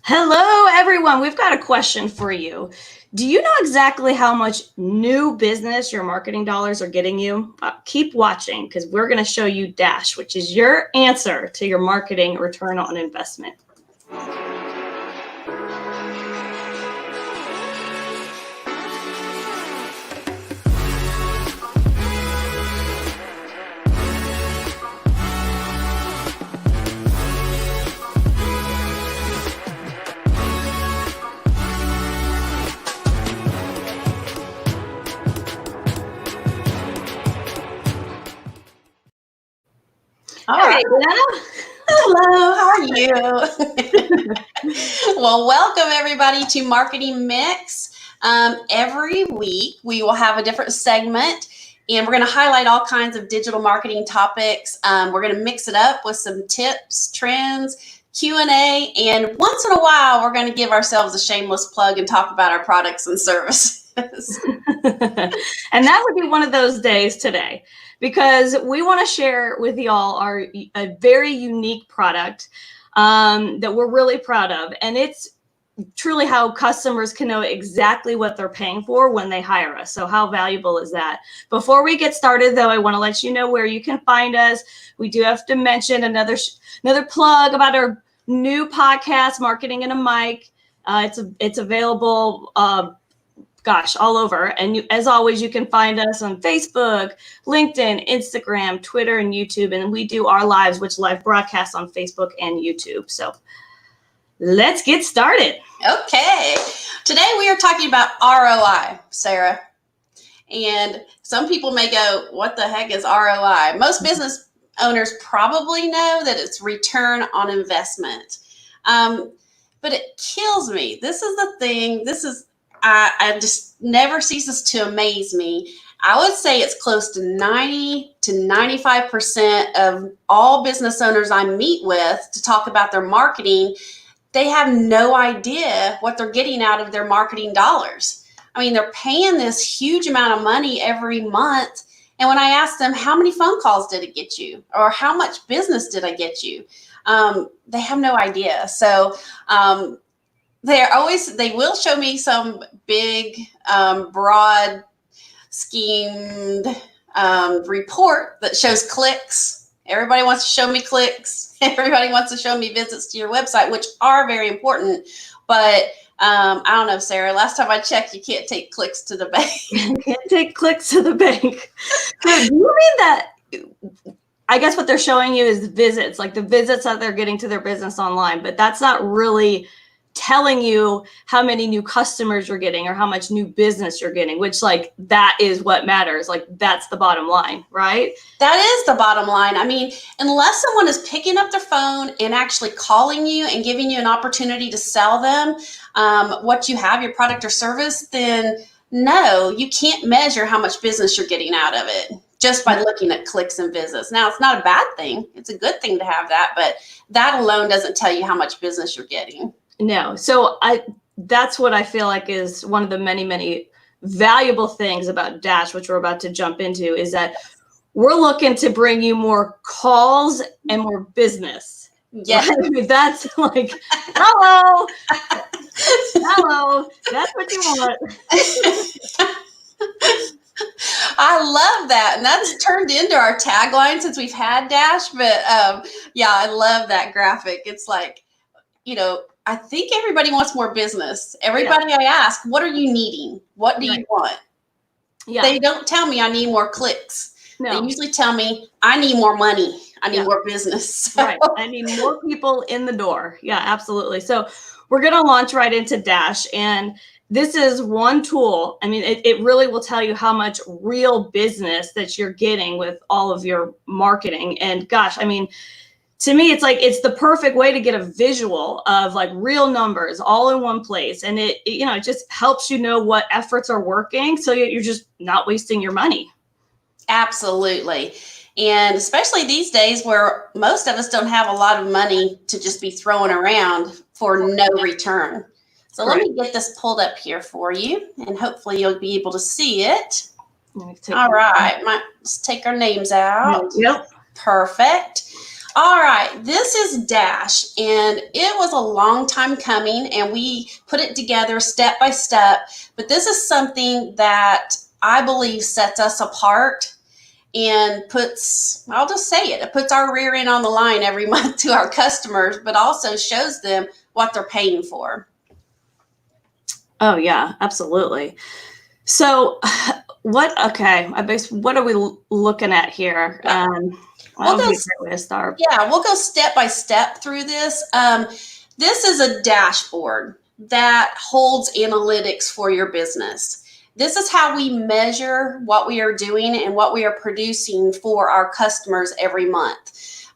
Hello, everyone. We've got a question for you. Do you know exactly how much new business your marketing dollars are getting you? Keep watching because we're going to show you Dash, which is your answer to your marketing return on investment. All Hey, right. Glenna. Hello, how are you? Well, welcome everybody to Marketing Mix. Every week we will have a different segment and we're going to highlight all kinds of digital marketing topics. We're going to mix it up with some tips, trends, Q&A, and once in a while we're going to give ourselves a shameless plug and talk about our products and services. And that would be one of those days today because we want to share with y'all a very unique product that we're really proud of. And it's truly how customers can know exactly what they're paying for when they hire us. So how valuable is that? Before we get started, though, I want to let you know where you can find us. We do have to mention another plug about our new podcast, Marketing in a Mic. It's available all over. And as always, you can find us on Facebook, LinkedIn, Instagram, Twitter, and YouTube. And we do our lives, which live broadcasts on Facebook and YouTube. So let's get started. Okay. Today we are talking about ROI, Sarah. And some people may go, what the heck is ROI? Most business owners probably know that it's return on investment. But it kills me. This is the thing. I just never ceases to amaze me. I would say it's close to 90 to 95% of all business owners I meet with to talk about their marketing. They have no idea what they're getting out of their marketing dollars. I mean, they're paying this huge amount of money every month. And when I ask them, how many phone calls did it get you? Or how much business did I get you? They have no idea. So, they will show me some big, broad schemed report that shows clicks. Everybody wants to show me clicks. Everybody wants to show me visits to your website, which are very important. But I don't know, Sarah, last time I checked, you can't take clicks to the bank. You can't take clicks to the bank. So do you mean that? I guess what they're showing you is visits, like the visits that they're getting to their business online, but that's not really telling you how many new customers you're getting or how much new business you're getting, which like that is what matters. Like that's the bottom line, right? That is the bottom line. I mean, unless someone is picking up their phone and actually calling you and giving you an opportunity to sell them what you have, your product or service, then no, you can't measure how much business you're getting out of it just by looking at clicks and visits. Now, it's not a bad thing. It's a good thing to have that, but that alone doesn't tell you how much business you're getting. No. So that's what I feel like is one of the many, many valuable things about Dash, which we're about to jump into, is that we're looking to bring you more calls and more business. Yeah. Right? That's like, hello, that's what you want. I love that. And that's turned into our tagline since we've had Dash. But yeah, I love that graphic. It's like, I think everybody wants more business. Everybody I ask, what are you needing? What do you want? Yeah. They don't tell me I need more clicks. No. They usually tell me I need more money. I need more business. So. Right. I need more people in the door. Yeah, absolutely. So we're going to launch right into Dash. And this is one tool. I mean, it really will tell you how much real business that you're getting with all of your marketing. And gosh, I mean, to me, it's like it's the perfect way to get a visual of like real numbers all in one place. And it just helps you know what efforts are working. So you're just not wasting your money. Absolutely. And especially these days where most of us don't have a lot of money to just be throwing around for no return. So let me get this pulled up here for you and hopefully you'll be able to see it. All right. Let's take our names out. Yep. Perfect. All right, this is Dash, and it was a long time coming, and we put it together step by step. But this is something that I believe sets us apart and puts, I'll just say it puts our rear end on the line every month to our customers, but also shows them what they're paying for. Oh yeah, absolutely. So what are we looking at here? That would be a great way to start. Yeah, we'll go step by step through this. This is a dashboard that holds analytics for your business. This is how we measure what we are doing and what we are producing for our customers every month.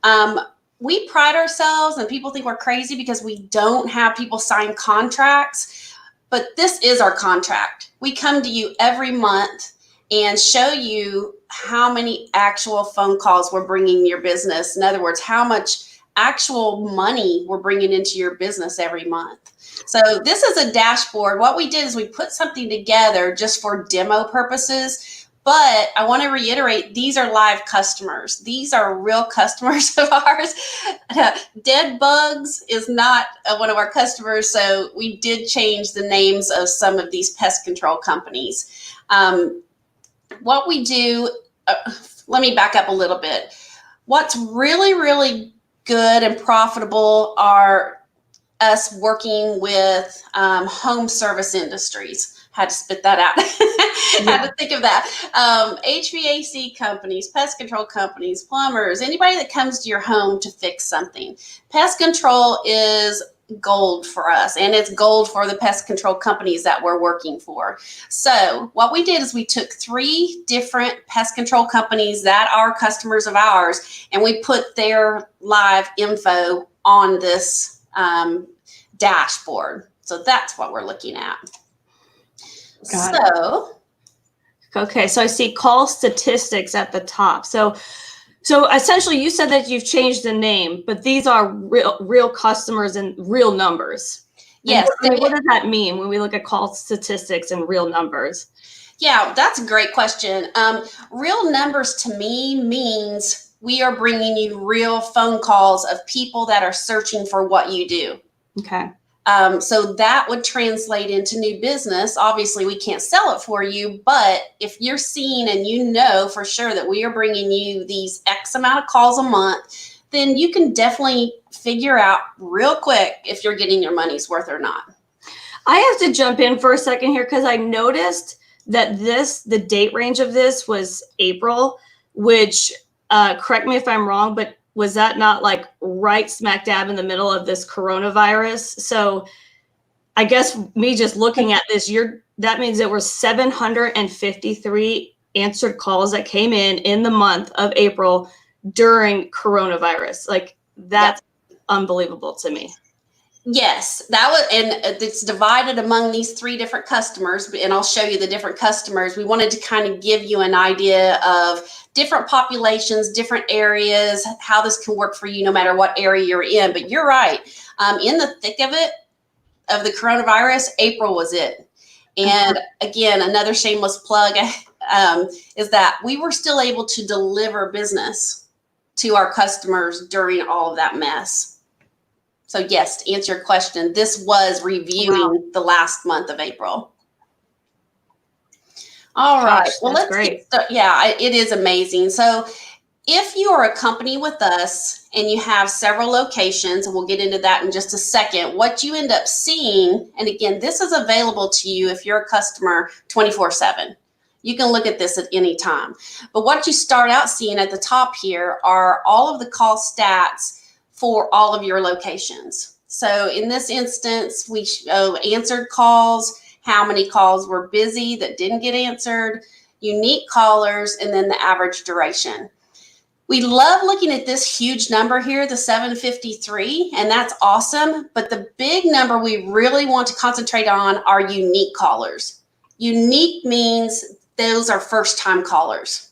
We pride ourselves, and people think we're crazy because we don't have people sign contracts, but this is our contract. We come to you every month and show you how many actual phone calls we're bringing your business. In other words, how much actual money we're bringing into your business every month. So this is a dashboard. What we did is we put something together just for demo purposes, but I want to reiterate, these are live customers. These are real customers of ours. Dead Bugs is not one of our customers, so we did change the names of some of these pest control companies. What we do, let me back up a little bit. What's really, really good and profitable are us working with home service industries. Had to spit that out. Had to think of that. HVAC companies, pest control companies, plumbers, anybody that comes to your home to fix something. Pest control is gold for us, and it's gold for the pest control companies that we're working for. So what we did is we took 3 different pest control companies that are customers of ours, and we put their live info on this dashboard. So that's what we're looking at. Okay, so I see call statistics at the top. So essentially, you said that you've changed the name, but these are real customers and real numbers. Yes. What does that mean when we look at call statistics and real numbers? Yeah, that's a great question. Real numbers to me means we are bringing you real phone calls of people that are searching for what you do. Okay. So that would translate into new business. Obviously, we can't sell it for you, but if you're seeing and you know for sure that we are bringing you these X amount of calls a month, then you can definitely figure out real quick if you're getting your money's worth or not. I have to jump in for a second here because I noticed that the date range of this was April, which, correct me if I'm wrong, but was that not like right smack dab in the middle of this coronavirus? So I guess me just looking at this, that means there were 753 answered calls that came in the month of April during coronavirus. Like that's unbelievable to me. Yes, that was, and it's divided among these 3 different customers, and I'll show you the different customers. We wanted to kind of give you an idea of different populations, different areas, how this can work for you no matter what area you're in. But you're right. In the thick of it, of the coronavirus, April was it. And again, another shameless plug is that we were still able to deliver business to our customers during all of that mess. So yes, to answer your question, this was reviewing the last month of April. All right. Well, let's get started. Yeah, it is amazing. So if you are a company with us and you have several locations, and we'll get into that in just a second, what you end up seeing, and again, this is available to you if you're a customer 24/7. You can look at this at any time. But what you start out seeing at the top here are all of the call stats for all of your locations. So in this instance, we show answered calls, how many calls were busy that didn't get answered, unique callers, and then the average duration. We love looking at this huge number here, the 753, and that's awesome. But the big number we really want to concentrate on are unique callers. Unique means those are first-time callers.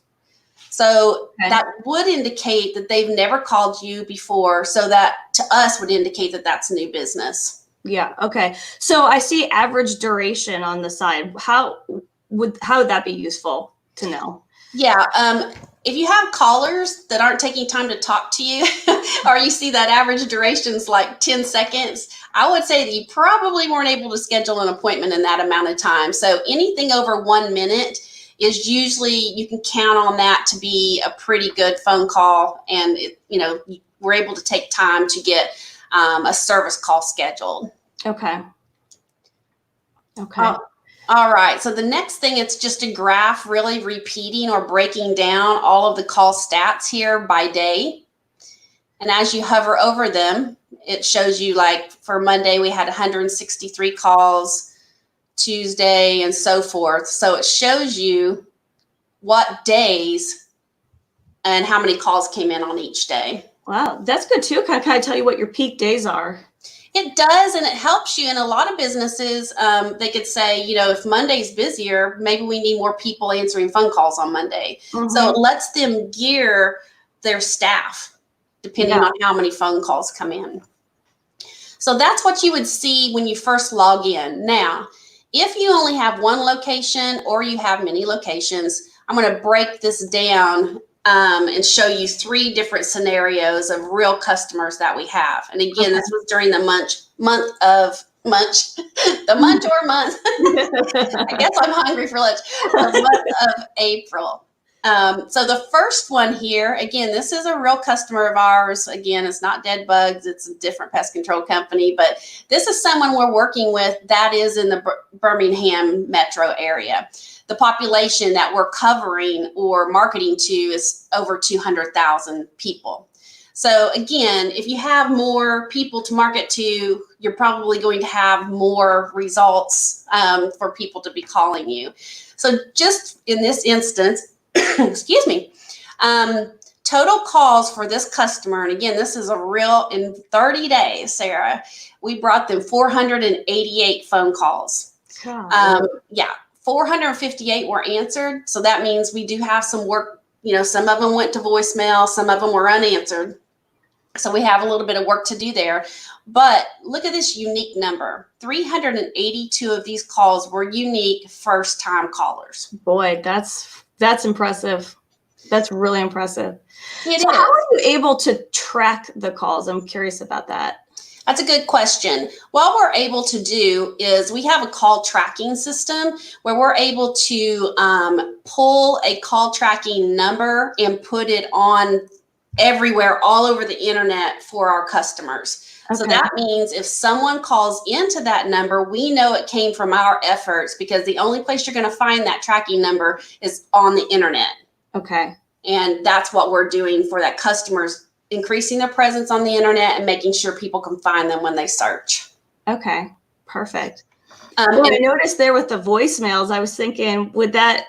So that would indicate that they've never called you before. So that to us would indicate that that's new business. Yeah. Okay. So I see average duration on the side. How would that be useful to know? Yeah. If you have callers that aren't taking time to talk to you, or you see that average duration's like 10 seconds, I would say that you probably weren't able to schedule an appointment in that amount of time. So anything over 1 minute is usually, you can count on that to be a pretty good phone call. And, we're able to take time to get a service call scheduled. Okay. Okay. All right. So the next thing, it's just a graph really repeating or breaking down all of the call stats here by day. And as you hover over them, it shows you, like, for Monday, we had 163 calls, Tuesday, and so forth. So it shows you what days and how many calls came in on each day. Wow, that's good too. Can I kind of tell you what your peak days are? It does, and it helps you. In a lot of businesses, they could say, if Monday's busier, maybe we need more people answering phone calls on Monday. Mm-hmm. So it lets them gear their staff depending on how many phone calls come in. So that's what you would see when you first log in. Now, if you only have one location or you have many locations, I'm going to break this down and show you 3 different scenarios of real customers that we have. And again, this was during the month or month. I guess I'm hungry for lunch. The month of April. So the first one here, again, this is a real customer of ours. Again, it's not Dead Bugs. It's a different pest control company, but this is someone we're working with that is in the Birmingham metro area. The population that we're covering or marketing to is over 200,000 people. So again, if you have more people to market to, you're probably going to have more results for people to be calling you. So just in this instance, excuse me, total calls for this customer, and again, this is a real, in 30 days, Sarah, we brought them 488 phone calls. 458 were answered. So that means we do have some work. Some of them went to voicemail, some of them were unanswered. So we have a little bit of work to do there. But look at this unique number. 382 of these calls were unique first-time callers. Boy, that's impressive. That's really impressive. So how are you able to track the calls? I'm curious about that. That's a good question. What we're able to do is we have a call tracking system where we're able to pull a call tracking number and put it on everywhere, all over the internet for our customers. Okay. So that means if someone calls into that number, we know it came from our efforts, because the only place you're going to find that tracking number is on the internet. Okay. And that's what we're doing for that customers, increasing their presence on the internet and making sure people can find them when they search. Okay, perfect. Well, I noticed there with the voicemails, I was thinking, would that,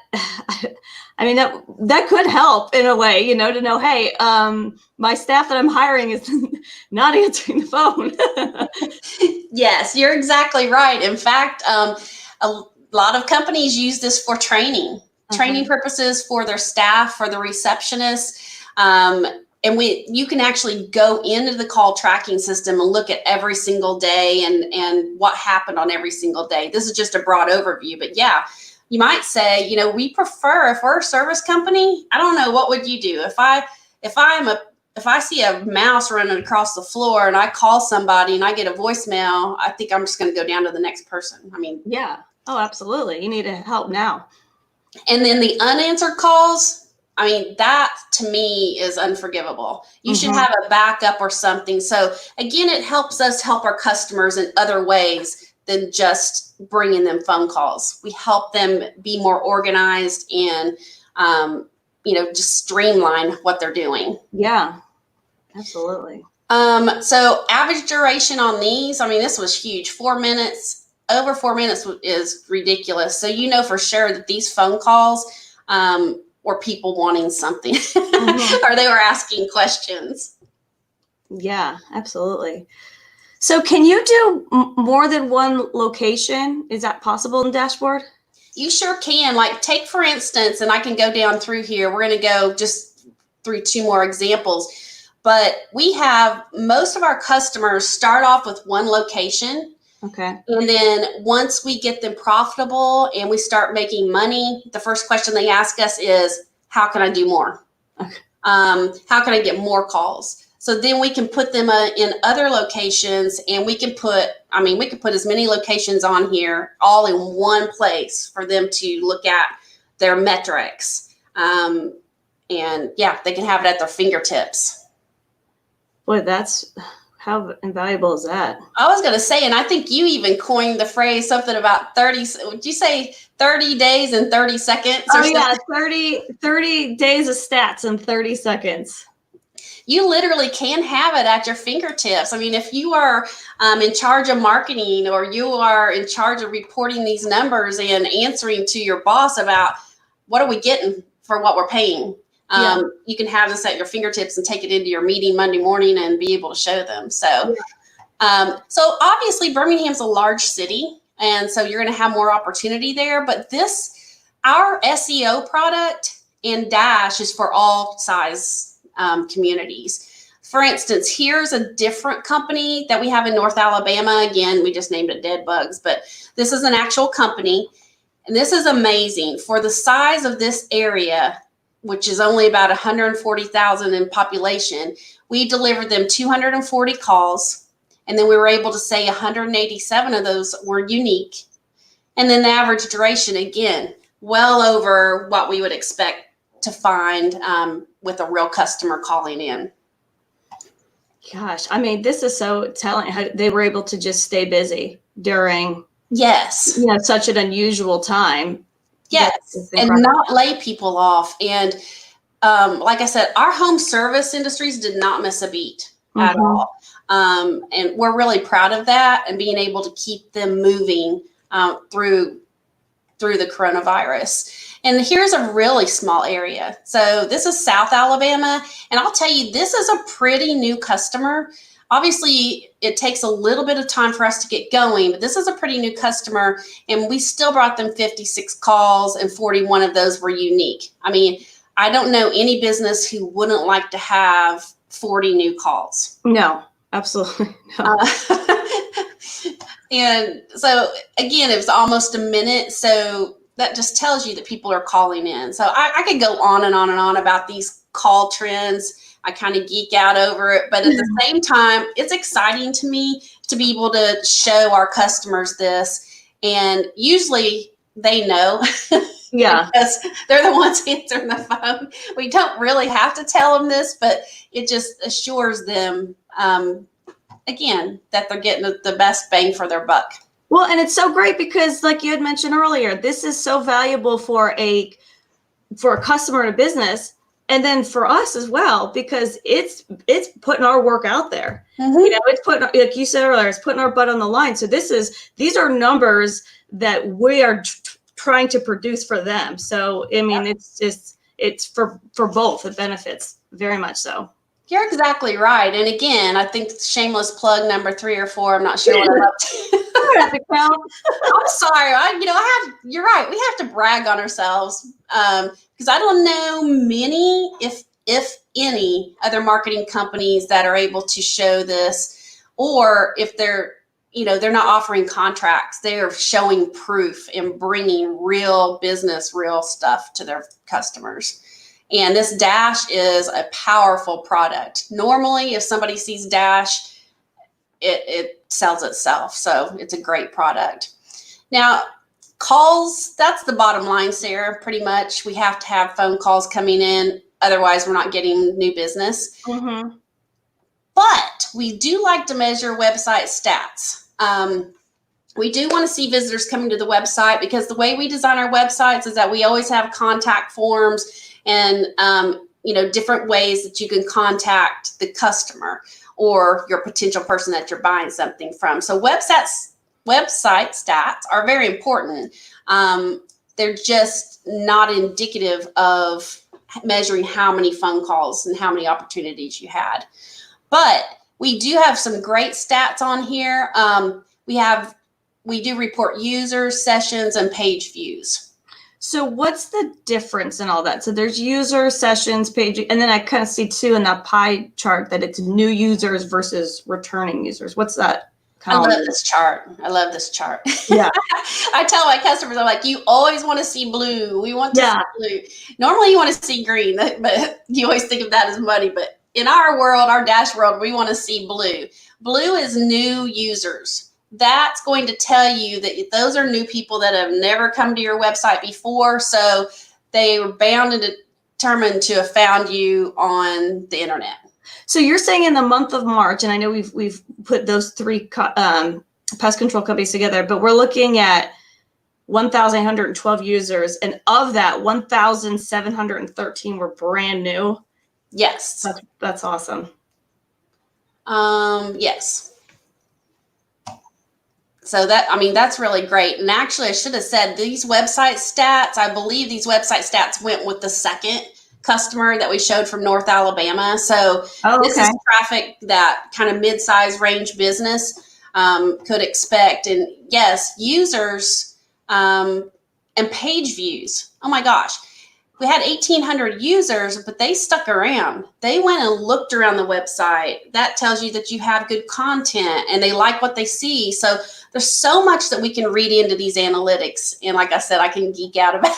I mean, that could help in a way, to know, hey, my staff that I'm hiring is not answering the phone. Yes, you're exactly right. In fact, a lot of companies use this for training purposes for their staff, for the receptionists. And you can actually go into the call tracking system and look at every single day and what happened on every single day. This is just a broad overview, but yeah, you might say, we prefer, if we're a service company, I don't know, what would you do? If I see a mouse running across the floor and I call somebody and I get a voicemail, I think I'm just going to go down to the next person. I mean, yeah. Oh, absolutely. You need to help now. And then the unanswered calls, I mean, that to me is unforgivable. You should have a backup or something. So again, it helps us help our customers in other ways than just bringing them phone calls. We help them be more organized and, just streamline what they're doing. Yeah, absolutely. So average duration on these, I mean, this was huge. 4 minutes, over 4 minutes is ridiculous. So for sure that these phone calls, or people wanting something, or they were asking questions. Yeah, absolutely. So can you do more than one location? Is that possible in Dashboard? You sure can. Like, take, for instance, and I can go down through here. We're going to go just through 2 more examples. But we have most of our customers start off with one location. Okay. And then once we get them profitable and we start making money, the first question they ask us is, how can I do more? Okay. How can I get more calls? So then we can put them in other locations, and we can put as many locations on here all in one place for them to look at their metrics. And yeah, they can have it at their fingertips. Boy, that's how invaluable is that? I was going to say, and I think you even coined the phrase something about 30, would you say 30 days and 30 seconds? Oh yeah, 30 days of stats in 30 seconds. You literally can have it at your fingertips. I mean, if you are in charge of marketing, or you are in charge of reporting these numbers and answering to your boss about what are we getting for what we're paying, you can have this at your fingertips and take it into your meeting Monday morning and be able to show them. So, so obviously Birmingham's a large city, and so you're going to have more opportunity there. But our SEO product and Dash is for all size communities. For instance, here's a different company that we have in North Alabama. Again, we just named it Dead Bugs, but this is an actual company, and this is amazing. For the size of this area, which is only about 140,000 in population, we delivered them 240 calls, and then we were able to say 187 of those were unique. And then the average duration, again, well over what we would expect to find with a real customer calling in. Gosh, I mean, this is so telling how they were able to just stay busy during such an unusual time. Yes, and not lay people off. And like I said, our home service industries did not miss a beat at all. And we're really proud of that, and being able to keep them moving through the coronavirus. And here's a really small area. So this is South Alabama. And I'll tell you, this is a pretty new customer. Obviously, it takes a little bit of time for us to get going, but this is a pretty new customer. And we still brought them 56 calls, and 41 of those were unique. I mean, I don't know any business who wouldn't like to have 40 new calls. No, absolutely no. And so, again, it was almost a minute. So that just tells you that people are calling in. So I could go on and on and on about these call trends. I kind of geek out over it. But at the same time, it's exciting to me to be able to show our customers this. And usually they know. Yeah. Because they're the ones answering the phone. We don't really have to tell them this, but it just assures them, again, that they're getting the best bang for their buck. Well, and it's so great because, like you had mentioned earlier, this is so valuable for a customer and a business, and then for us as well, because it's putting our work out there. It's putting, like you said earlier, it's putting our butt on the line. So these are numbers that we are trying to produce for them. So I mean, it's for both. It benefits very much so. You're exactly right. And again, I think shameless plug number 3 or 4. I'm not sure what I'm up to. I'm sorry. You're right. We have to brag on ourselves because I don't know many, if any, other marketing companies that are able to show this, or if they're not offering contracts, they're showing proof and bringing real business, real stuff to their customers. And this Dash is a powerful product. Normally, if somebody sees Dash, it sells itself. So it's a great product. Now, calls, that's the bottom line, Sarah, pretty much. We have to have phone calls coming in. Otherwise, we're not getting new business. But we do like to measure website stats. We do want to see visitors coming to the website, because the way we design our websites is that we always have contact forms and different ways that you can contact the customer or your potential person that you're buying something from. So website stats are very important. They're just not indicative of measuring how many phone calls and how many opportunities you had. But we do have some great stats on here. We do report users, sessions, and page views. So what's the difference in all that? So there's user, sessions, page, and then I kind of see too in that pie chart that it's new users versus returning users. What's that? I love colony. this chart. I love this chart. Yeah. I tell my customers, I'm like, you always want to see blue. We want to Yeah. see blue. Normally you want to see green, but you always think of that as money. But in our world, our Dash world, we want to see blue. Blue is new users. That's going to tell you that those are new people that have never come to your website before. So they were bound and determined to have found you on the internet. So you're saying in the month of March, and I know we've put those three pest control companies together, but we're looking at 1,112 users, and of that, 1,713 were brand new. Yes. That's awesome. Yes. So that's really great. And actually, I should have said these website stats, I believe these website stats went with the second customer that we showed from North Alabama. So this is traffic that kind of mid-size range business could expect. And yes, users and page views. Oh my gosh. We had 1,800 users, but they stuck around. They went and looked around the website. That tells you that you have good content and they like what they see. So there's so much that we can read into these analytics. And like I said, I can geek out about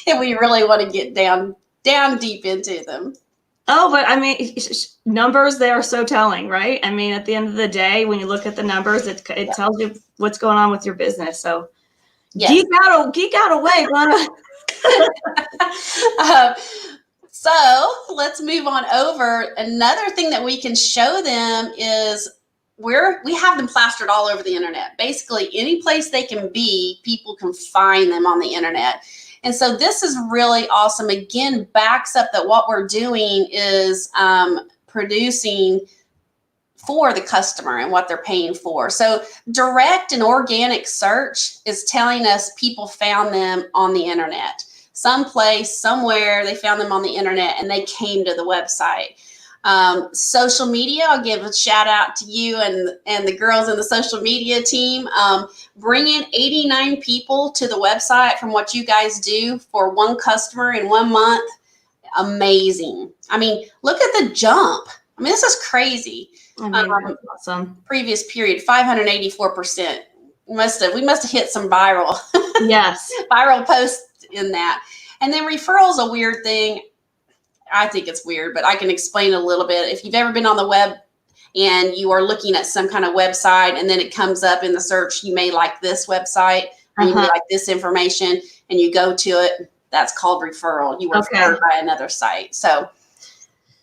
if we really want to get down deep into them. Oh, but I mean, numbers, they are so telling, right? I mean, at the end of the day, when you look at the numbers, it tells you what's going on with your business. So yes. geek out away, Glenna. So let's move on over. Another thing that we can show them is we have them plastered all over the internet. Basically, any place they can be, people can find them on the internet. And so this is really awesome. Again, backs up that what we're doing is producing for the customer and what they're paying for. So direct and organic search is telling us people found them on the internet. Someplace, somewhere, they found them on the internet and they came to the website. Social media, I'll give a shout out to you and the girls in the social media team. Bringing 89 people to the website from what you guys do for one customer in 1 month. Amazing. I mean, look at the jump. I mean, this is crazy. I mean, that's awesome. Previous period, 584%. We must have hit some viral. Yes. Viral posts in that. And then referrals a weird thing. I think it's weird, but I can explain a little bit. If you've ever been on the web and you are looking at some kind of website and then it comes up in the search, you may like this website or you may like this information and you go to it, that's called referral. You were referred by another site. So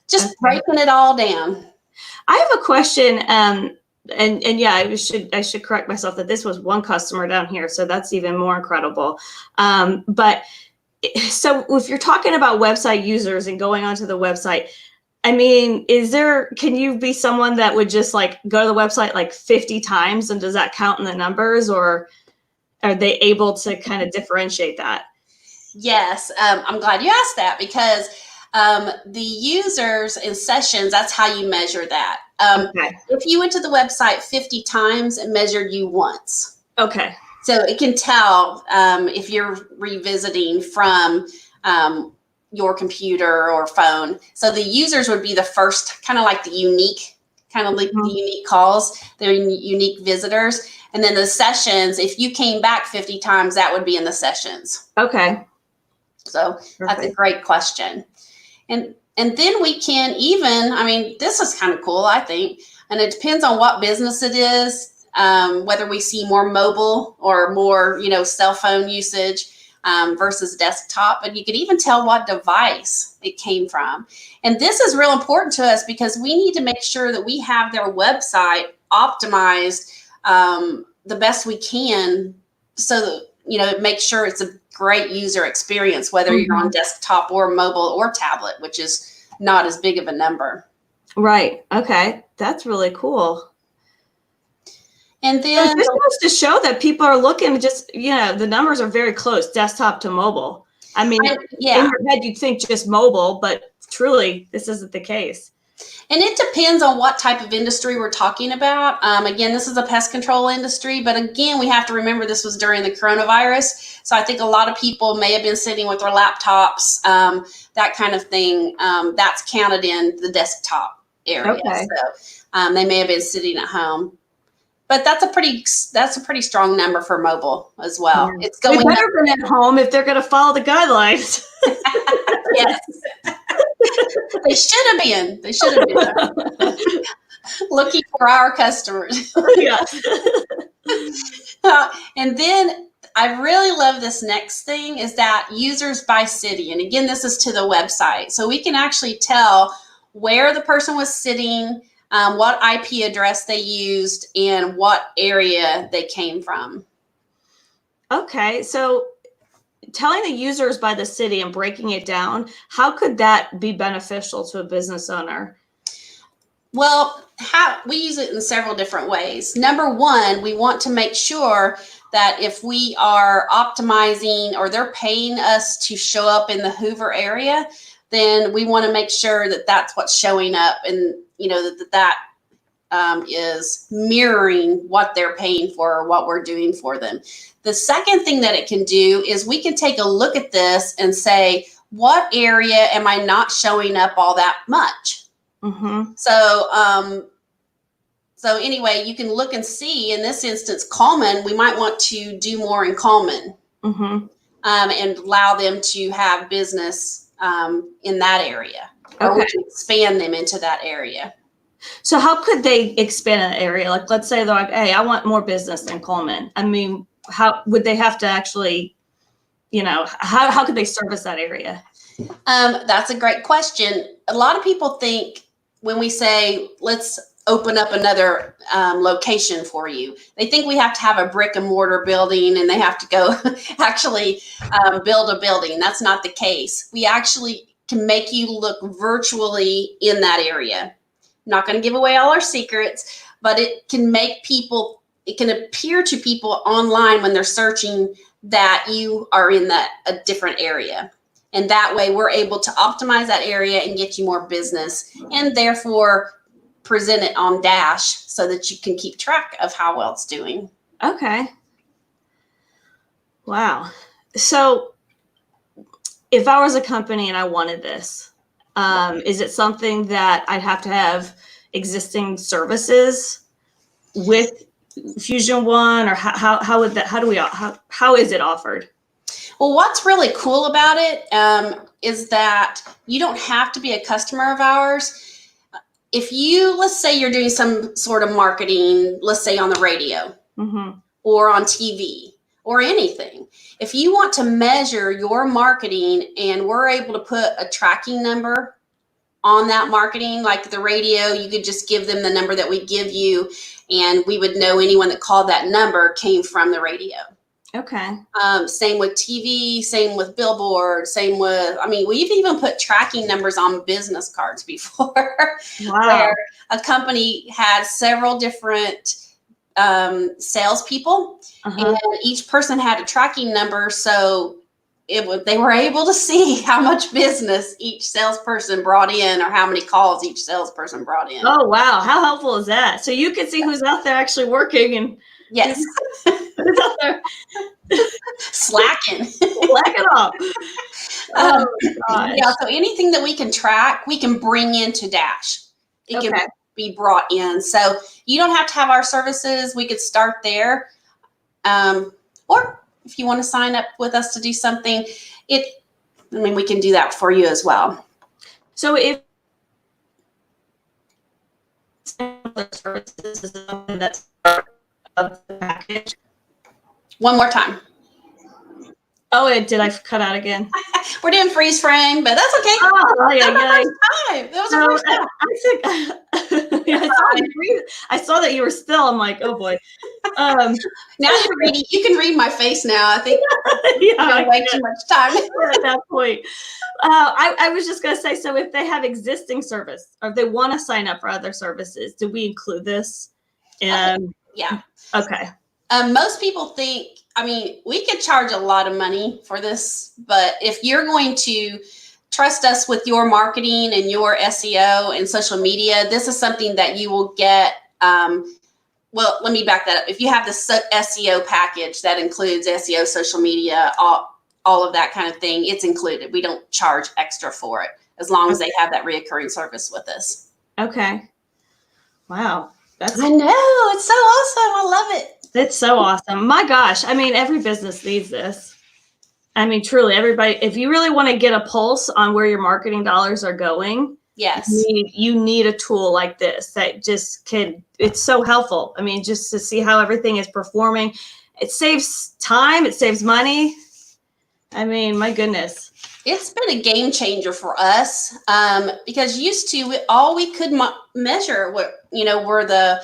just breaking it all down. I have a question. And yeah, I should correct myself that this was one customer down here. So that's even more incredible. But so if you're talking about website users and going onto the website, I mean, can you be someone that would just like go to the website like 50 times and does that count in the numbers, or are they able to kind of differentiate that? Yes. I'm glad you asked that because the users and sessions, that's how you measure that. If you went to the website 50 times and measured you once. Okay. So it can tell if you're revisiting from your computer or phone. So the users would be the first, kind of like the unique, the unique calls. They're unique visitors. And then the sessions, if you came back 50 times, that would be in the sessions. Okay. So that's a great question. And then we can even, I mean, this is kind of cool, I think. And it depends on what business it is. Whether we see more mobile or more, cell phone usage versus desktop, but you could even tell what device it came from. And this is real important to us because we need to make sure that we have their website optimized the best we can so that, make sure it's a great user experience, whether you're on desktop or mobile or tablet, which is not as big of a number. Right. Okay. That's really cool. And then this goes to show that people are looking the numbers are very close, desktop to mobile. I mean, in your head, you'd think just mobile, but truly this isn't the case. And it depends on what type of industry we're talking about. Again, this is a pest control industry, but again, we have to remember this was during the coronavirus. So I think a lot of people may have been sitting with their laptops, that kind of thing. That's counted in the desktop area. Okay. So they may have been sitting at home. but that's a pretty strong number for mobile as well. Yeah. It's going They up. better been at home if they're going to follow the guidelines. Yes. They should have been. They should have been looking for our customers. Yes. And then I really love this next thing is that users by city. And again, this is to the website. So we can actually tell where the person was sitting, what IP address they used, and what area they came from. Okay, so telling the users by the city and breaking it down, how could that be beneficial to a business owner? Well, we use it in several different ways. Number one, we want to make sure that if we are optimizing or they're paying us to show up in the Hoover area, then we want to make sure that that's what's showing up, and that is mirroring what they're paying for or what we're doing for them. The second thing that it can do is we can take a look at this and say, what area am I not showing up all that much? Mm-hmm. So anyway, you can look and see, in this instance, Coleman, we might want to do more in Coleman, Mm-hmm. And allow them to have business in that area. Or we Okay. can expand them into that area. So how could they expand an area? Like, let's say they're like, hey, I want more business in Coleman. I mean, how would they have to actually, how could they service that area? That's a great question. A lot of people think when we say, let's open up another location for you, they think we have to have a brick and mortar building and they have to go actually build a building. That's not the case. We actually can make you look virtually in that area. I'm not going to give away all our secrets, but it can appear to people online when they're searching that you are in a different area. And that way we're able to optimize that area and get you more business, and therefore present it on Dash so that you can keep track of how well it's doing. Okay. Wow. So if I was a company and I wanted this, is it something that I'd have to have existing services with Fusion One, or how is it offered? Well, what's really cool about it is that you don't have to be a customer of ours. If let's say you're doing some sort of marketing, let's say on the radio, Mm-hmm. or on TV or anything, if you want to measure your marketing and we're able to put a tracking number on that marketing, like the radio, you could just give them the number that we give you, and we would know anyone that called that number came from the radio. Okay. Same with TV, same with billboard, we've even put tracking numbers on business cards before. Wow. Where a company had several different salespeople, Uh-huh. and each person had a tracking number, so they were able to see how much business each salesperson brought in, or how many calls each salesperson brought in. Oh, wow. How helpful is that? So you can see who's out there actually working and Yes. who's out there Slacking. slacking off. Oh, gosh. Yeah, so anything that we can track, we can bring into Dash. It can Okay. be brought in. So you don't have to have our services. We could start there. Or if you want to sign up with us to do something, we can do that for you as well. So if services is something that's part of the package. One more time. Oh, did I cut out again? We're doing freeze frame, but that's okay. Oh, yeah, yeah. That was our first time. I saw that you were still. I'm like, oh boy. Now you're reading. You can read my face now. I think Yeah, way too much time. at that point. I was just going to say, so if they have existing service or if they want to sign up for other services, do we include this? Yeah. Okay. Most people think, we could charge a lot of money for this, but if you're going to trust us with your marketing and your SEO and social media, this is something that you will get. Well, let me back that up. If you have the SEO package that includes SEO, social media, all of that kind of thing, it's included. We don't charge extra for it as long as they have that reoccurring service with us. Okay. Wow. I know, it's so awesome. I It's so awesome. My gosh. I mean, every business needs this. I mean, truly, everybody, if you really want to get a pulse on where your marketing dollars are going, Yes. you need a tool like this that just can, it's so helpful. I mean, just to see how everything is performing. It saves time, it saves money. I mean, my goodness. It's been a game changer for us because used to all we could measure were the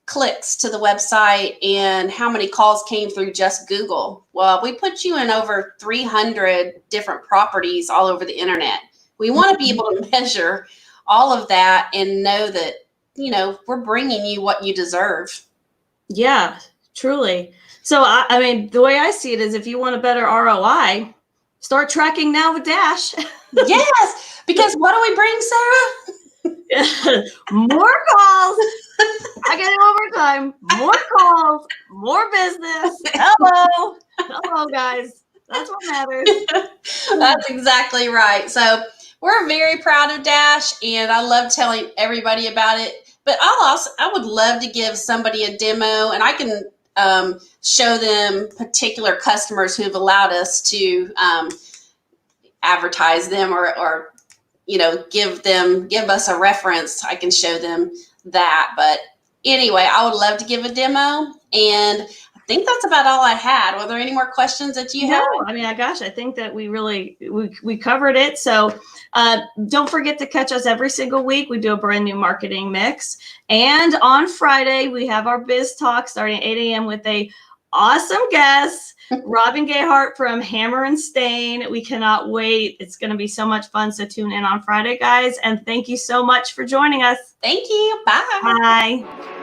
clicks to the website and how many calls came through just Google. Well, we put you in over 300 different properties all over the internet. We want to be able to measure all of that and know that, we're bringing you what you deserve. Yeah, truly. So, I mean, the way I see it is if you want a better ROI, start tracking now with Dash. Yes, because what do we bring, Sarah? More calls. I get it overtime. More calls, more business. Hello. Hello, guys. That's what matters. That's exactly right. So we're very proud of Dash, and I love telling everybody about it. But I would love to give somebody a demo, and I can show them particular customers who've allowed us to advertise them or give us a reference. I can show them that. But anyway, I would love to give a demo, and I think that's about all I had. Were there any more questions that you had? No, I mean, gosh, I think that we covered it. So don't forget to catch us every single week. We do a brand new marketing mix. And on Friday, we have our Biz Talk starting at 8 a.m. with a awesome guest, Robin Gayhart from Hammer and Stain. We cannot wait. It's going to be so much fun. So tune in on Friday, guys. And thank you so much for joining us. Thank you. Bye. Bye.